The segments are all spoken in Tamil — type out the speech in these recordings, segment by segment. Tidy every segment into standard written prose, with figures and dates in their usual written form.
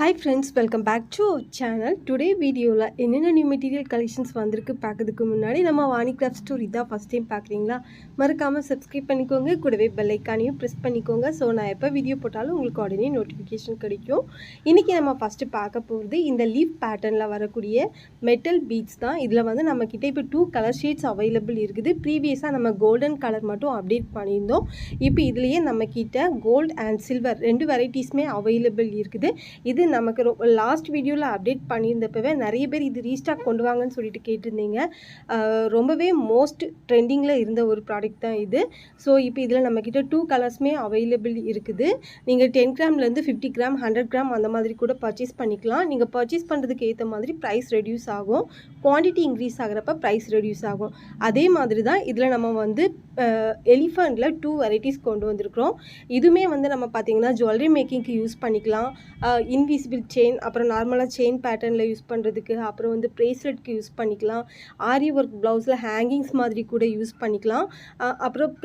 Hi friends, welcome back to our channel. Today video la enna new material collections vandirukku paakadukku munnadi nama Vani Craft Store idha first time paakringla marakama subscribe பண்ணிக்கோங்க கூடவே bell icon-ஐயும் press பண்ணிக்கோங்க so நான் எப்ப வீடியோ போட்டாலும் உங்களுக்கு உடனே notification கிடைக்கும். இன்னைக்கு நம்ம first பார்க்க போறது இந்த leaf patternல வரக்கூடிய metal beads தான். இதுல வந்து நம்ம கிட்ட இப்ப 2 color shades available இருக்குது. previously நம்ம golden color மட்டும் update பண்ணியிருந்தோம். இப்போ இதுலயே நம்ம கிட்ட gold and silver ரெண்டு varieties-மே available இருக்குது. இது நமக்கு லாஸ்ட் வீடியோவில் அப்டேட் பண்ணியிருந்தப்பவே நிறைய பேர் இது ரீஸ்டாக் கொண்டு வாங்கன்னு சொல்லிட்டு கேட்டிருந்தீங்க. ரொம்பவே மோஸ்ட் ட்ரெண்டிங்கில் இருந்த ஒரு ப்ராடக்ட் தான் இது. ஸோ இப்போ இதில் நம்மக்கிட்ட 2 கலர்ஸுமே அவைலபிள் இருக்குது. நீங்கள் 10 கிராம்லேருந்து 50 கிராம் 100 கிராம் அந்த மாதிரி கூட பர்ச்சேஸ் பண்ணிக்கலாம். நீங்கள் பர்ச்சேஸ் பண்ணுறதுக்கு ஏற்ற மாதிரி ப்ரைஸ் ரெடியூஸ் ஆகும். குவான்டிட்டி இன்க்ரீஸ் ஆகிறப்ப ப்ரைஸ் ரெடியூஸ் ஆகும். அதே மாதிரி தான் இதில் நம்ம வந்து எலிஃபண்டில் 2 வெரைட்டிஸ் கொண்டு வந்திருக்கிறோம். இதுவுமே வந்து நம்ம பார்த்திங்கன்னா ஜுவல்லரி மேக்கிங்க்கு யூஸ் பண்ணிக்கலாம். இன்விசிபிள் செயின், அப்புறம் நார்மலாக செயின் பேட்டர்னில் யூஸ் பண்ணுறதுக்கு, அப்புறம் வந்து ப்ரேஸ்லெட்க்கு யூஸ் பண்ணிக்கலாம். ஆரி ஒர்க் ப்ளவுஸில் ஹேங்கிங்ஸ் மாதிரி கூட யூஸ் பண்ணிக்கலாம். அப்புறம்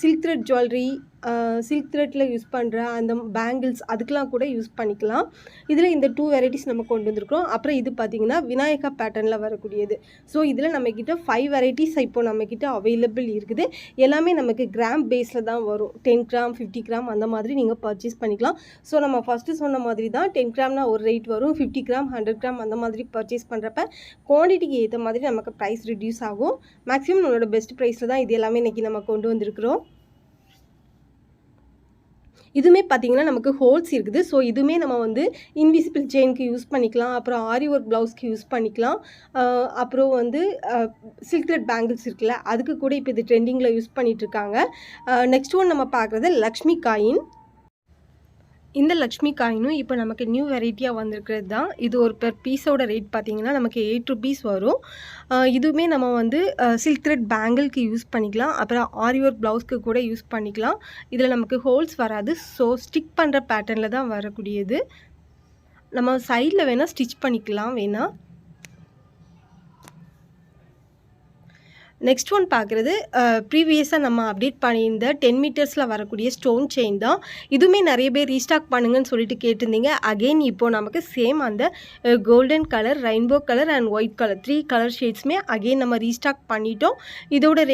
சில்க் த்ரெட் ஜுவல்லரி, சில்க் த்ரெட்டில் யூஸ் பண்ணுற அந்த பேங்கிள்ஸ் அதுக்கெலாம் கூட யூஸ் பண்ணிக்கலாம். இதில் இந்த 2 வெரைட்டிஸ் நம்ம கொண்டு வந்திருக்கிறோம். அப்புறம் இது பார்த்திங்கன்னா விநாயகா பேட்டர்னில் வரக்கூடியது. ஸோ இதில் நம்மக்கிட்ட 5 வெரைட்டிஸ் இப்போ நம்மக்கிட்ட அவைலபிள் இருக்குது. எல்லாமே நமக்கு கிராம் பேஸில் தான் வரும். 10 கிராம் 50 கிராம் அந்த மாதிரி நீங்கள் பர்ச்சேஸ் பண்ணிக்கலாம். ஸோ நம்ம ஃபஸ்ட்டு சொன்ன மாதிரி தான் 10 கிராம்னா ஒரு ரேட் வரும். 50 கிராம் 100 கிராம் அந்த மாதிரி பர்ச்சேஸ் பண்ணுறப்ப குவான்டிட்டிக்கு ஏற்ற மாதிரி நமக்கு ப்ரைஸ் ரெடியூஸ் ஆகும். மேக்ஸிமம் நம்மளோட பெஸ்ட் ப்ரைஸில் தான் இது எல்லாமே இன்றைக்கி நம்ம கொண்டு வந்திருக்கிறோம். இதுவுமே பார்த்திங்கன்னா நமக்கு ஹோல்ஸ் இருக்குது. ஸோ இதுவுமே நம்ம வந்து இன்விசிபிள் செயினுக்கு யூஸ் பண்ணிக்கலாம். அப்புறம் ஆரி ஒர்க் ப்ளவுஸ்க்கு யூஸ் பண்ணிக்கலாம். அப்புறம் வந்து சில்க் த்ரெட் பேங்கிள்ஸ் இருக்குல்ல அதுக்கு கூட இப்போ இது ட்ரெண்டிங்கில் யூஸ் பண்ணிகிட்ருக்காங்க. நெக்ஸ்ட் ஒன் நம்ம பார்க்குறது லக்ஷ்மி காயின். இந்த லக்ஷ்மி காயினும் இப்போ நமக்கு நியூ வெரைட்டியாக வந்திருக்கிறது தான். இது ஒரு பெர் பீஸோட ரேட் பார்த்திங்கன்னா நமக்கு 8 rupees வரும். இதுவுமே நம்ம வந்து சில்க் த்ரெட் பேங்கிள்க்கு யூஸ் பண்ணிக்கலாம். அப்புறம் ஆரி ஒர்க் ப்ளவுஸ்க்கு கூட யூஸ் பண்ணிக்கலாம். இதில் நமக்கு ஹோல்ஸ் வராது. ஸோ ஸ்டிக் பண்ணுற பேட்டர்னில் தான் வரக்கூடியது. நம்ம சைடில் வேணால் ஸ்டிச் பண்ணிக்கலாம் வேணால். நெக்ஸ்ட் ஒன் பார்க்குறது ப்ரீவியஸாக நம்ம அப்டேட் பண்ணியிருந்த 10 மீட்டர்ஸில் வரக்கூடிய ஸ்டோன் செயின் தான். இதுவுமே நிறைய பேர் ரீஸ்டாக் பண்ணுங்கன்னு சொல்லிட்டு கேட்டிருந்தீங்க. அகெயின் இப்போது நமக்கு சேம் அந்த golden colour, rainbow colour and white colour 3 colour ஷேட்ஸுமே அகெயின் நம்ம ரீஸ்டாக் பண்ணிட்டோம். இதோட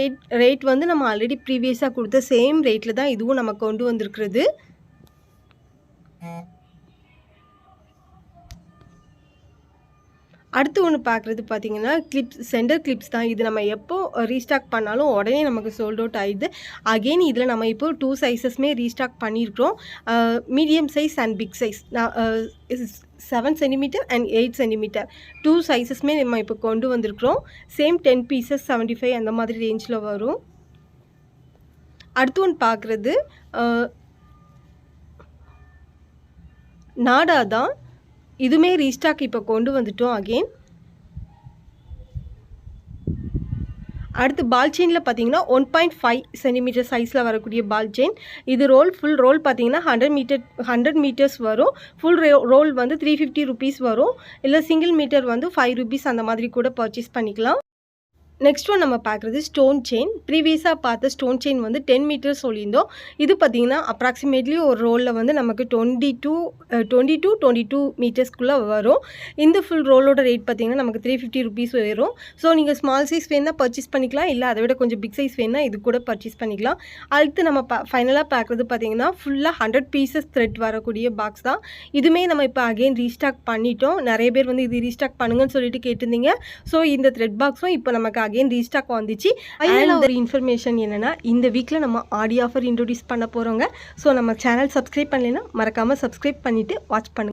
ரேட் வந்து நம்ம ஆல்ரெடி ப்ரீவியஸாக கொடுத்த சேம் ரேட்டில் தான் இதுவும் நம்ம கொண்டு வந்திருக்கிறது. அடுத்து ஒன்று பார்க்குறது பார்த்திங்கன்னா கிளிப்ஸ், சென்டர் கிளிப்ஸ் தான். இது நம்ம எப்போ ரீஸ்டாக் பண்ணாலும் உடனே நமக்கு சோல்ட் அவுட் ஆகிடுது. அகெயின் இதில் நம்ம இப்போ 2 சைஸஸ்மே ரீஸ்டாக் பண்ணியிருக்கிறோம். Medium size and big size 7 centimetre and 8 centimetre 2 சைஸஸ்மே நம்ம இப்போ கொண்டு வந்திருக்கிறோம். சேம் 10 பீசஸ் 75 அந்த மாதிரி ரேஞ்சில் வரும். அடுத்து ஒன்று பார்க்குறது நாடா தான். இதுவுமே ரீஸ்டாக் இப்போ கொண்டு வந்துட்டோம் அகெயின். அடுத்து பால் செயினில் பார்த்தீங்கன்னா 1.5 சென்டிமீட்டர் சைஸில் வரக்கூடிய பால் செயின். இது ஃபுல் ரோல் பார்த்தீங்கன்னா 100 மீட்டர்ஸ் வரும். ஃபுல் ரோல் வந்து 350 rupees வரும். இல்லை சிங்கிள் மீட்டர் வந்து 5 rupees அந்த மாதிரி கூட பர்ச்சேஸ் பண்ணிக்கலாம். நெக்ஸ்ட் ஒன் நம்ம பார்க்குறது ஸ்டோன் செயின். ப்ரீவியஸாக பார்த்த ஸ்டோன் செயின் வந்து 10 மீட்டர்ஸ் சொல்லியிருந்தோம். இது பார்த்திங்கன்னா அப்ராக்சிமேட்லி ஒரு ரோலில் வந்து நமக்கு 22 மீட்டர்ஸ்க்குள்ளே வரும். இந்த ஃபுல் ரோலோட ரேட் பார்த்திங்கன்னா நமக்கு 350 rupees வரும். ஸோ நீங்கள் ஸ்மால் சைஸ் வேணால் பர்ச்சேஸ் பண்ணிக்கலாம். இல்லை அதை விட கொஞ்சம் பிக் சைஸ் வேணால் இது கூட பர்ச்சேஸ் பண்ணிக்கலாம். அடுத்து நம்ம ஃபைனலாக பார்க்குறது பார்த்திங்கன்னா ஃபுல்லாக 100 பீசஸ் த்ரெட் வரக்கூடிய பாக்ஸ் தான். இதுவுமே நம்ம இப்போ அகெயின் ரீஸ்டாக் பண்ணிட்டோம். நிறைய பேர் வந்து இது ரீஸ்டாக் பண்ணுங்கன்னு சொல்லிட்டு கேட்டிருந்தீங்க. ஸோ இந்த த்ரெட் பாக்ஸும் இப்போ நமக்கு அகெயின் ரீஸ்டாக் வந்துச்சு. ஒரு இன்ஃபர்மேஷன் என்னன்னா இந்த வீக்ல நம்ம ஆடி ஆஃபர் இன்ட்ரோடியூஸ் பண்ண போறோங்க. ஸோ நம்ம சேனல் சப்ஸ்கிரைப் பண்ணலைன்னா மறக்காம சப்ஸ்கிரைப் பண்ணிட்டு வாட்ச் பண்ணுங்க.